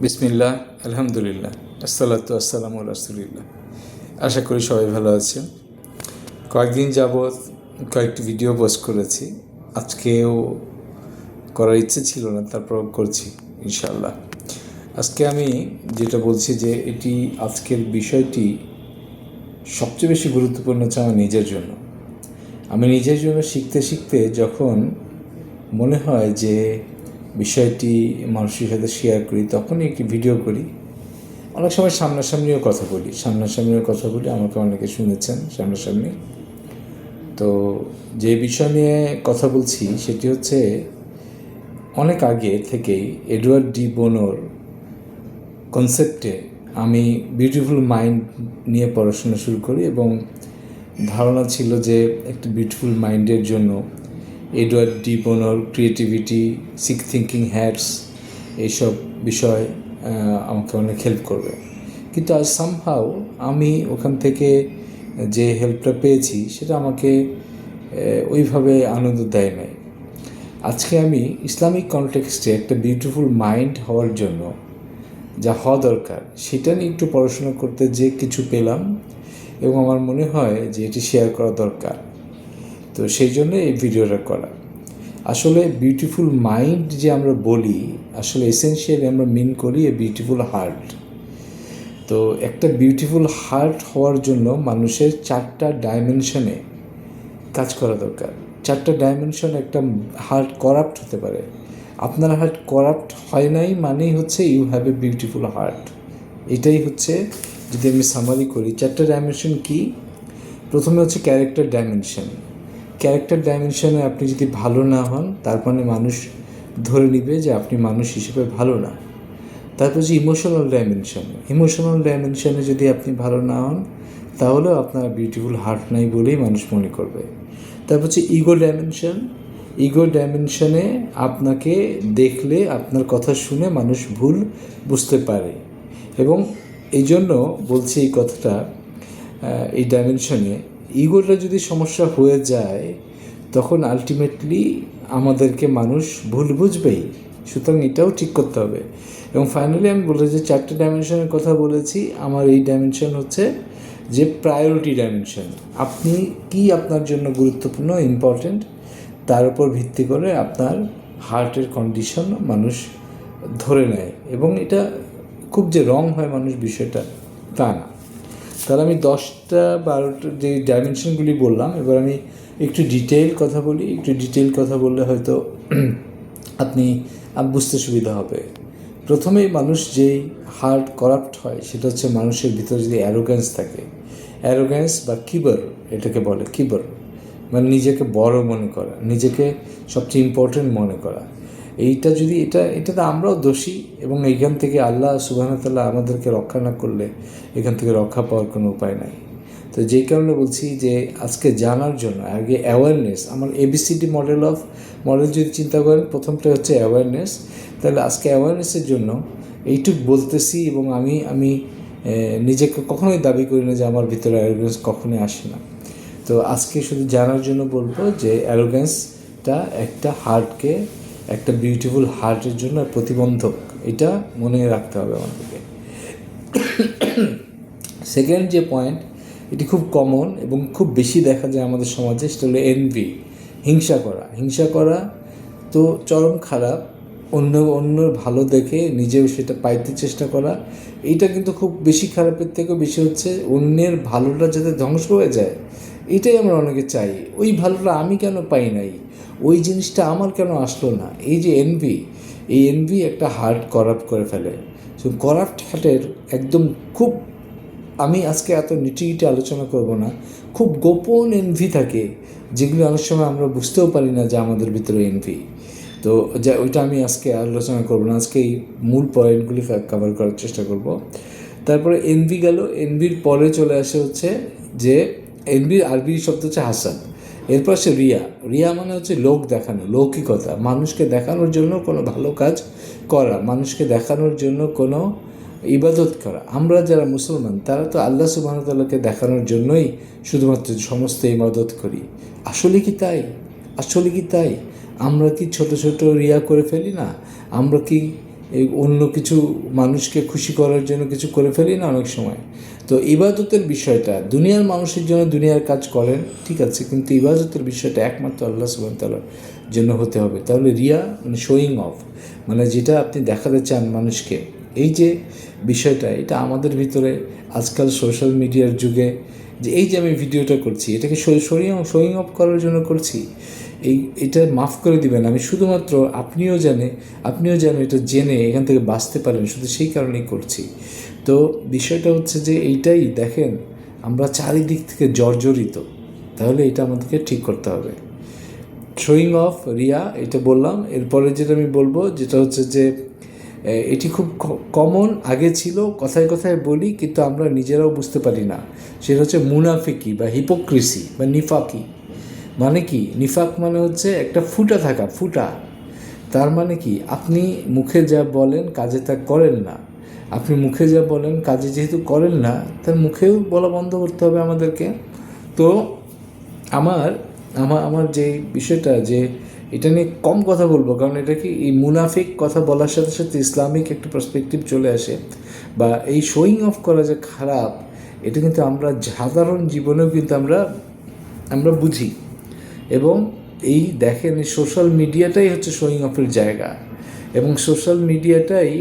বিসমিল্লাহ, আলহামদুলিল্লাহ, আসসালাতু আসসালামু আলা রাসূলিল্লাহ। আশা করি সবাই ভালো আছেন। কয়েকদিন যাবৎ কয়েকটি ভিডিও পোস্ট করেছি। আজকেও করার ইচ্ছে ছিল না, তারপর করছি ইনশাআল্লাহ। আজকে আমি যেটা বলছি যে আজকের বিষয়টি সবচেয়ে বেশি গুরুত্বপূর্ণ হচ্ছে আমার নিজের জন্য। আমি নিজের জন্য শিখতে শিখতে যখন মনে হয় যে বিষয়টি মানুষের সাথে শেয়ার করি, তখনই একটি ভিডিও করি। অনেক সময় সামনাসামনিও কথা বলি, আমাকে অনেকে শুনেছেন সামনাসামনি। তো যে বিষয় নিয়ে কথা বলছি সেটি হচ্ছে অনেক আগে থেকেই এডওয়ার্ড ডি বোনোর কনসেপ্টে আমি বিউটিফুল মাইন্ড নিয়ে পড়াশোনা শুরু করি এবং ধারণা ছিল যে একটা বিউটিফুল মাইন্ডের জন্য এডওয়ার্ড ডি বোনোর ক্রিয়েটিভিটি, থিঙ্কিং হ্যাটস এইসব বিষয় আমাকে অনেক হেল্প করবে। কিন্তু আজ সামহাও আমি ওখান থেকে যে হেল্পটা পেয়েছি সেটা আমাকে ওইভাবে আনন্দ দেয় নাই। আজকে আমি ইসলামিক কনটেক্সটে একটা বিউটিফুল মাইন্ড হওয়ার জন্য যা হওয়া দরকার সেটা নিয়ে একটু পড়াশোনা করতে যে কিছু পেলাম এবং আমার মনে হয় যে এটি শেয়ার করা দরকার। তো সেই জন্য এই ভিডিওটা করা। আসলে বিউটিফুল মাইন্ড যে আমরা বলি, আসলে এসেনশিয়ালি আমরা মিন করি এ বিউটিফুল হার্ট। তো একটা বিউটিফুল হার্ট হওয়ার জন্য মানুষের 4টা ডাইমেনশনে কাজ করা দরকার। 4টা ডাইমেনশনে একটা হার্ট করাপ্ট হতে পারে। আপনার হার্ট করাপ্ট হয় নাই মানেই হচ্ছে you have a beautiful heart. এটাই হচ্ছে, যদি আমি সামারি করি, 4টা ডাইমেনশন কি? প্রথমে হচ্ছে ক্যারেক্টার ডাইমেনশন। ক্যারেক্টার ডাইমেনশনে আপনি যদি ভালো না হন, তার মানে মানুষ ধরে নিবে যে আপনি মানুষ হিসেবে ভালো না। তারপর হচ্ছে ইমোশনাল ডাইমেনশন। ইমোশনাল ডাইমেনশনে যদি আপনি ভালো না হন, তাহলেও আপনার বিউটিফুল হার্ট নাই বলেই মানুষ মনে করবে। তারপর হচ্ছে ইগো ডাইমেনশন। ইগো ডাইমেনশনে আপনাকে দেখলে, আপনার কথা শুনে মানুষ ভুল বুঝতে পারে। এবং এই জন্য বলছি এই কথাটা, এই ডাইমেনশনে ইগোটা যদি সমস্যা হয়ে যায়, তখন আলটিমেটলি আমাদেরকে মানুষ ভুল বুঝবেই। সুতরাং এটাও ঠিক করতে হবে। এবং ফাইনালি আমি বলে যে 4টা ডাইমেনশনের কথা বলেছি। আমার এই ডাইমেনশন হচ্ছে যে প্রায়োরিটি ডাইমেনশন। আপনি কি আপনার জন্য গুরুত্বপূর্ণ, ইম্পর্ট্যান্ট, তার উপর ভিত্তি করে আপনার হার্টের কন্ডিশন মানুষ ধরে নেয়। এবং এটা খুব যে রং হয় মানুষ বিষয়টা, তা না। তাহলে আমি 10টা-12টা যে ডাইমেনশনগুলি বললাম, এবার আমি একটু ডিটেইল কথা বলি। একটু ডিটেইল কথা বললে হয়তো আপনি বুঝতে সুবিধা হবে। প্রথমেই মানুষ যেই হার্ট করাপ্ট হয় সেটা হচ্ছে মানুষের ভিতরে যদি অ্যারোগ্যান্স থাকে। অ্যারোগ্যান্স বা কিবর, এটাকে বলে কিবর, মানে নিজেকে বড় মনে করা, নিজেকে সবচেয়ে ইম্পর্টেন্ট মনে করা। এইটা যদি এটাতে আমরাও দোষী এবং এইখান থেকে আল্লাহ সুবহানাহু ওয়া তাআলা আমাদেরকে রক্ষা না করলে এখান থেকে রক্ষা পাওয়ার কোনো উপায় নাই। তো যেই কারণে বলছি যে আজকে জানার জন্য আগে অ্যাওয়ারনেস। আমার ABCD মডেল যদি চিন্তা করেন, প্রথমটা হচ্ছে অ্যাওয়ারনেস। তাহলে আজকে অ্যাওয়ারনেসের জন্য এইটুক বলতেছি। এবং আমি নিজেকে কখনোই দাবি করি না যে আমার ভিতরে অ্যারোগ্যান্স কখনোই আসে না। তো আজকে শুধু জানার জন্য বলবো যে অ্যারোগ্যান্সটা একটা হার্টকে, একটা বিউটিফুল হার্টের জন্য প্রতিবন্ধক। এটা মনে রাখতে হবে আমাদেরকে। সেকেন্ড যে পয়েন্ট, এটি খুব কমন এবং খুব বেশি দেখা যায় আমাদের সমাজে, সেটা হলো এনভি, হিংসা করা। তো চরম খারাপ। অন্যর ভালো দেখে নিজেও সেটা পাইতে চেষ্টা করা, এইটা কিন্তু খুব বেশি খারাপের থেকেও বেশি হচ্ছে অন্যের ভালোটা যাতে ধ্বংস হয়ে যায়, এটাই আমরা অনেকে চাই। ওই ভালোটা আমি কেন পাই নাই, ওই জিনিসটা আমার কেন আসলো না, এই যে এই এনভি একটা হার্ট করাপ্ট করে ফেলে। সো করাপ্ট হার্টের একদম খুব, আমি আজকে এত নিটিগিটি আলোচনা করব না, খুব গোপন এনভি থাকে যেগুলি অনেক সময় আমরা বুঝতেও পারি না যে আমাদের ভিতরে এনভি। তো ওইটা আমি আজকে আলোচনা করবো না। আজকে এই মূল পয়েন্টগুলি কভার করার চেষ্টা করব। তারপরে এনভি গেল। এনভির পরে চলে আসে হচ্ছে যে এনভির আরবি শব্দ হচ্ছে হাসাদ। এরপর আসে রিয়া মানে হচ্ছে লোক দেখানো, লৌকিকতা, মানুষকে দেখানোর জন্য কোনো ভালো কাজ করা, মানুষকে দেখানোর জন্য কোনো ইবাদত করা। আমরা যারা মুসলমান তারা তো আল্লাহ সুবহানাহু ওয়া তাআলাকে দেখানোর জন্যই শুধুমাত্র সমস্ত ইবাদত করি। আসলে কি তাই? আমরা কি ছোট ছোট রিয়া করে ফেলি না? আমরা কি এই অন্য কিছু মানুষকে খুশি করার জন্য কিছু করে ফেলি না অনেক সময়। তো ইবাদতের বিষয়টা দুনিয়ার মানুষের জন্য দুনিয়ার কাজ করেন, ঠিক আছে, কিন্তু ইবাদতের বিষয়টা একমাত্র আল্লাহ সুবহানাহু ওয়া তাআলার জন্য হতে হবে। তাহলে রিয়া মানে শোয়িং অফ, মানে যেটা আপনি দেখাতে চান মানুষকে, এই যে বিষয়টা, এটা আমাদের ভিতরে আজকাল সোশ্যাল মিডিয়ার যুগে যে এই যে আমি ভিডিওটা করছি, এটাকে শোয়িং অফ করার জন্য করছি, এটা মাফ করে দিবেন। আমি শুধুমাত্র আপনিও যেন এটা জেনে এখান থেকে বাঁচতে পারেন, শুধু সেই কারণেই করছি। তো বিষয়টা হচ্ছে যে এইটাই দেখেন, আমরা চারিদিক থেকে জর্জরিত, তাহলে এটা আমাদেরকে ঠিক করতে হবে। শোয়িং অফ, রিয়া, এটা বললাম। এরপরে যেটা আমি বলবো যেটা হচ্ছে যে এটি খুব কমন আগে ছিল, কথায় কথায় বলি, কিন্তু আমরা নিজেরাও বুঝতে পারি না। সেটা হচ্ছে মুনাফিকি বা হিপোক্রিসি বা নিফাকি। মানে কি? নিফাক মানে হচ্ছে একটা ফুটা। তার মানে কি? আপনি মুখে যা বলেন কাজে তা করেন না। আপনি মুখে যা বলেন কাজে যেহেতু করেন না, তার মুখেও বলা বন্ধ করতে হবে আমাদেরকে। তো আমার যে বিষয়টা, যে এটা নিয়ে কম কথা বলবো, কারণ এটা কি, এই মুনাফিক কথা বলার সাথে সাথে ইসলামিক একটা পার্সপেক্টিভ চলে আসে, বা এই শোয়িং অফ করা যে খারাপ, এটা কিন্তু আমরা সাধারণ জীবনেও কিন্তু আমরা বুঝি। এবং এই দেখেন, এই সোশ্যাল মিডিয়াটাই হচ্ছে শোয়িং অফের জায়গা, এবং সোশ্যাল মিডিয়াটাই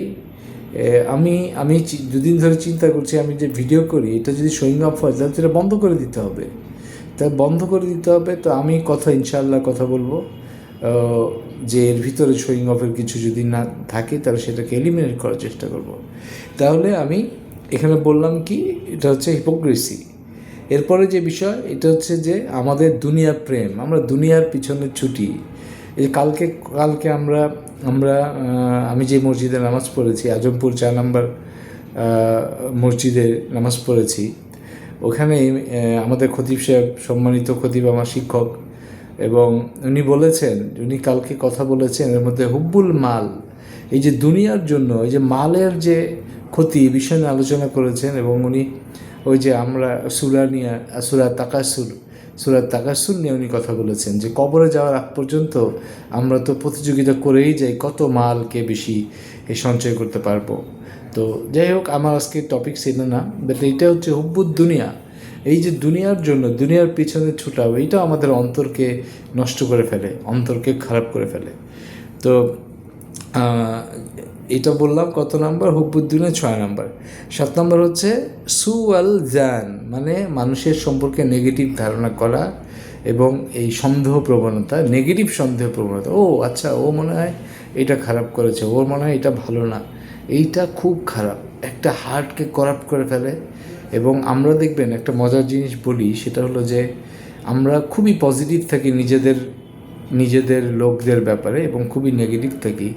আমি দুদিন ধরে চিন্তা করছি, আমি যে ভিডিও করি এটা যদি শোয়িং অফ হয় তাহলে এটা বন্ধ করে দিতে হবে। তো আমি ইনশাআল্লাহ কথা বলবো যে এর ভিতরে শোয়িং অফের কিছু যদি না থাকে তাহলে সেটাকে এলিমিনেট করার চেষ্টা করব। তাহলে আমি এখানে বললাম কি, এটা হচ্ছে হিপোক্রেসি। এরপরে যে বিষয়, এটা হচ্ছে যে আমাদের দুনিয়া প্রেম, আমরা দুনিয়ার পিছনে ছুটি। এই কালকে আমি যে মসজিদে নামাজ পড়েছি, আজমপুর 4 নম্বর মসজিদে নামাজ পড়েছি, ওখানে আমাদের খতিব সাহেব, সম্মানিত খতিব, আমার শিক্ষক, এবং উনি কালকে কথা বলেছেন, এর মধ্যে হুব্বুল মাল, এই যে দুনিয়ার জন্য এই যে মালের যে ক্ষতি, এই বিষয় নিয়ে আলোচনা করেছেন। এবং উনি ওই যে আমরা সূরা তাকাসুর নিয়ে উনি কথা বলেছেন, যে কবরে যাওয়ার আগ পর্যন্ত আমরা তো প্রতিযোগিতা করেই যাই কত মালকে বেশি সঞ্চয় করতে পারবো। তো যাই হোক, আমার আজকে টপিক সেটা না, বাট এইটা হচ্ছে হুব্বুদ দুনিয়া। এই যে দুনিয়ার জন্য দুনিয়ার পিছনে ছুটাও, এইটাও আমাদের অন্তরকে নষ্ট করে ফেলে, অন্তরকে খারাপ করে ফেলে। তো এটা বললাম কত নাম্বার? হুব্বুদ্দিনে 6 নাম্বার। 7 নাম্বার হচ্ছে সুয়াল জান, মানে মানুষের সম্পর্কে নেগেটিভ ধারণা করা, এবং এই নেগেটিভ সন্দেহ প্রবণতা। ও আচ্ছা, ও মনে হয় এটা খারাপ করেছে, ওর মনে হয় এটা ভালো না। এইটা খুব খারাপ, একটা হার্টকে করাপ্ট করে ফেলে। এবং আমরা দেখবেন একটা মজার জিনিস বলি, সেটা হলো যে আমরা খুবই পজিটিভ থাকি নিজেদের লোকদের ব্যাপারে, এবং খুবই নেগেটিভ থাকি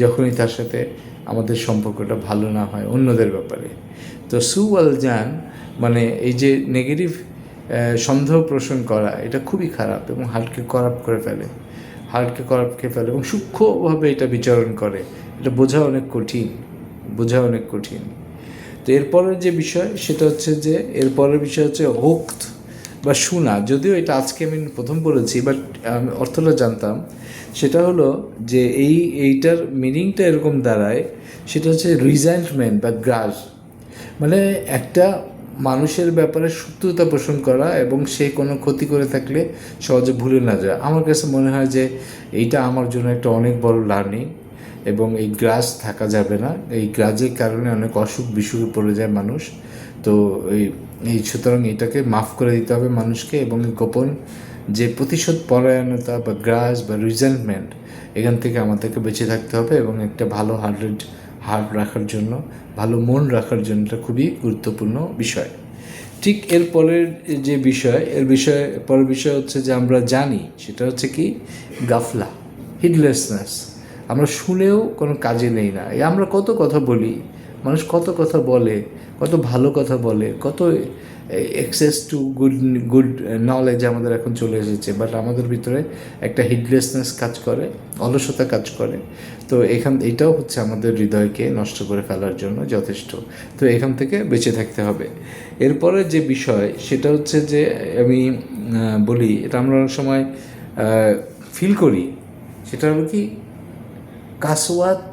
যখনই তার সাথে আমাদের সম্পর্কটা ভালো না হয় অন্যদের ব্যাপারে। তো সুয়াল জান মানে এই যে নেগেটিভ সন্দেহ পোষণ করা, এটা খুবই খারাপ এবং হার্টকে করাপ্ট করে ফেলে, এবং সূক্ষ্মভাবে এটা বিচরণ করে। এটা বোঝা অনেক কঠিন। তো এরপরের যে বিষয়, সেটা হচ্ছে যে এরপরের বিষয় হচ্ছে হোক্ত বা শোনা। যদিও এটা আজকে আমি প্রথম বলেছি, বাট আমি অর্থটা জানতাম। সেটা হলো যে এইটার মিনিংটা এরকম দাঁড়ায়, সেটা হচ্ছে রিজেন্টমেন্ট বা গ্রাজ, মানে একটা মানুষের ব্যাপারে শত্রুতা পোষণ করা, এবং সে কোনো ক্ষতি করে থাকলে সহজে ভুলে না যায়। আমার কাছে মনে হয় যে এইটা আমার জন্য একটা অনেক বড় লার্নিং, এবং এই গ্রাজ থাকা যাবে না। এই গ্রাজের কারণে অনেক অসুখ বিসুখে পড়ে যায় মানুষ। তো সুতরাং এটাকে মাফ করে দিতে হবে মানুষকে, এবং গোপন যে প্রতিশোধ পরায়ণতা বা গ্রাজ বা রিজেন্টমেন্ট, এখান থেকে আমাদেরকে বেঁচে থাকতে হবে, এবং একটা ভালো হার্ট রাখার জন্য, ভালো মন রাখার জন্য এটা খুবই গুরুত্বপূর্ণ বিষয়। ঠিক পরের বিষয় হচ্ছে যে আমরা জানি, সেটা হচ্ছে কি, গাফলা, হিডলেসনেস। আমরা শুনেও কোনো কাজে নেই না। আমরা কত কথা বলি, মানুষ কত কথা বলে, কত ভালো কথা বলে, কত অ্যাক্সেস টু গুড নলেজ আমাদের এখন চলে এসেছে, বাট আমাদের ভিতরে একটা হিডলেসনেস কাজ করে, অলসতা কাজ করে। তো এটাও হচ্ছে আমাদের হৃদয়কে নষ্ট করে ফেলার জন্য যথেষ্ট। তো এখান থেকে বেঁচে থাকতে হবে। এরপরে যে বিষয়, সেটা হচ্ছে যে আমি বলি, এটা আমরা অনেক সময় ফিল করি, সেটা হলো কি, কাসওয়াত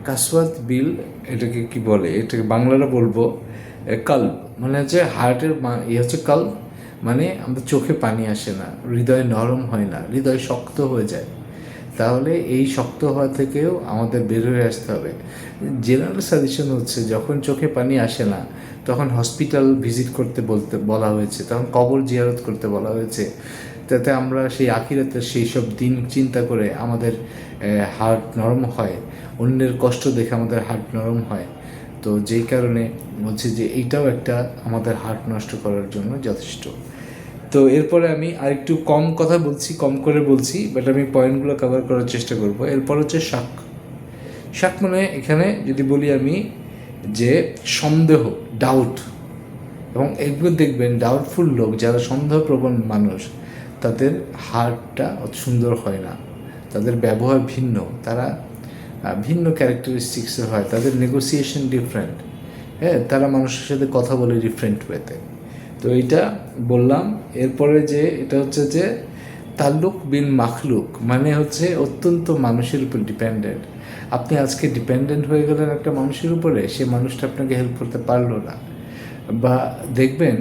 কাসওয়াত বিল এটাকে কি বলে, এটাকে বাংলাটা বলবো কাল্ব, মানে হচ্ছে হার্টের হচ্ছে কাল্ব, মানে আমাদের চোখে পানি আসে না, হৃদয় নরম হয় না, হৃদয় শক্ত হয়ে যায়। তাহলে এই শক্ত হওয়া থেকেও আমাদের বের হয়ে আসতে হবে। জেনারেল সাজেশন হচ্ছে যখন চোখে পানি আসে না তখন হসপিটাল ভিজিট করতে বলা হয়েছে, তখন কবর জিয়ারত করতে বলা হয়েছে, যাতে আমরা সেই আখিরাতের সেই সব দিন চিন্তা করে আমাদের হার্ট নরম হয়, অন্যের কষ্ট দেখে আমাদের হার্ট নরম হয়। তো যেই কারণে বলছি যে এইটাও একটা আমাদের হার্ট নষ্ট করার জন্য যথেষ্ট। তো এরপরে আমি আরেকটু কম কথা বলছি, কম করে বলছি, বাট আমি পয়েন্টগুলো কভার করার চেষ্টা করব। এরপর হচ্ছে শাক। শাক মানে এখানে যদি বলি আমি যে সন্দেহ, ডাউট, এবং এগুলো দেখবেন ডাউটফুল লোক, যারা সন্দেহপ্রবণ মানুষ, তাদের হার্টটা অত সুন্দর হয় না, তাদের ব্যবহার ভিন্ন, তারা ভিন্ন ক্যারেক্টারিস্টিক্সের হয়, তাদের নেগোসিয়েশন ডিফারেন্ট, হ্যাঁ, তারা মানুষের সাথে কথা বলে ডিফারেন্ট ওয়েতে। তো এইটা বললাম। এরপরে যে এটা হচ্ছে যে তাল্লুক বিন মাখলুক, মানে হচ্ছে অত্যন্ত মানুষের উপর ডিপেন্ডেন্ট। আপনি আজকে ডিপেন্ডেন্ট হয়ে গেলেন একটা মানুষের উপরে, সে মানুষটা আপনাকে হেল্প করতে পারলো না, বা দেখবেন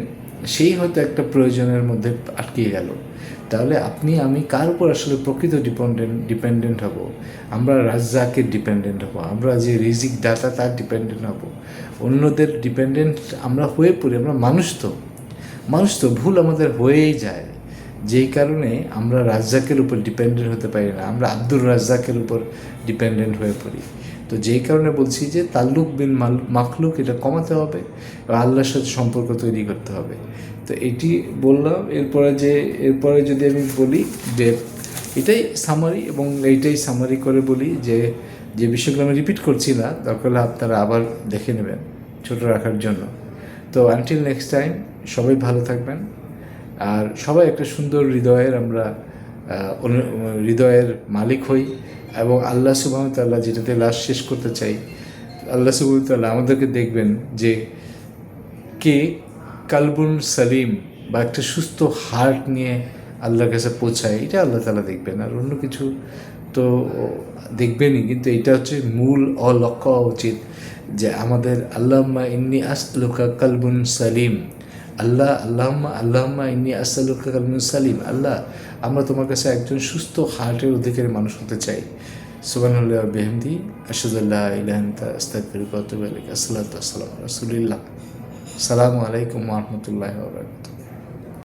সেই হয়তো একটা প্রয়োজনের মধ্যে আটকে গেল। তাহলে আপনি আমি কার উপর আসলে প্রকৃত ডিপেন্ডেন্ট হব? আমরা রাজ্জাকের ডিপেন্ডেন্ট হব, আমরা যে রিজিক দাতা তার ডিপেন্ডেন্ট হব। অন্যদের ডিপেন্ডেন্ট আমরা হয়ে পড়ি, আমরা মানুষ তো ভুল আমাদের হয়েই যায়, যেই কারণে আমরা রাজ্জাকের উপর ডিপেন্ডেন্ট হতে পারি না, আমরা আব্দুর রাজ্জাকের উপর ডিপেন্ডেন্ট হয়ে পড়ি। তো যেই কারণে বলছি যে তাল্লুক বিন মাখলুক এটা কমাতে হবে, আল্লাহর সাথে সম্পর্ক তৈরি করতে হবে। তো এটি বললাম। এরপরে যদি আমি বলি যে এটাই সামারি, এবং এইটাই সামারি করে বলি যে বিষয়গুলো আমি রিপিট করছি না, দরকার হলে আপনারা আবার দেখে নেবেন ছোটো রাখার জন্য। তো আনটিল নেক্সট টাইম, সবাই ভালো থাকবেন, আর সবাই একটা সুন্দর হৃদয়ের মালিক হই, এবং আল্লাহ সুবহানাহু ওয়া তাআলা যেটাতে লাস্ট শেষ করতে চাই, আল্লাহ সুবহানাহু ওয়া তাআলা আমাদেরকে দেখবেন যে কে কালবুন সালিম বা একটা সুস্থ হার্ট নিয়ে আল্লাহর কাছে পৌঁছায়, এটা আল্লাহ তাআলা দেখবেন, আর অন্য কিছু তো দেখবেনই, কিন্তু এটা হচ্ছে মূল লক্ষ্য হওয়া উচিত যে আমাদের আল্লাহুম্মা ইন্নী আসআলুকা কালবুন সালিম, আল্লাহুম্মা ইন্নী আসআলুকা কালবুন সালিম, আল্লাহ আমরা তোমার কাছে একজন সুস্থ হার্টের অধিকারী মানুষ হতে চাই। সুবহানাল্লাহি ওয়া বিহামদিহি, আশহাদু আল্লা ইলাহা ইল্লা আনতা, আস্তাগফিরুকা ওয়া আতুবু ইলাইক। আসসালাতু ওয়াসসালামু আলা রাসূলিল্লাহ। আসসালামু আলাইকুম ওয়া রাহমাতুল্লাহি ওয়া বারাকাতুহু।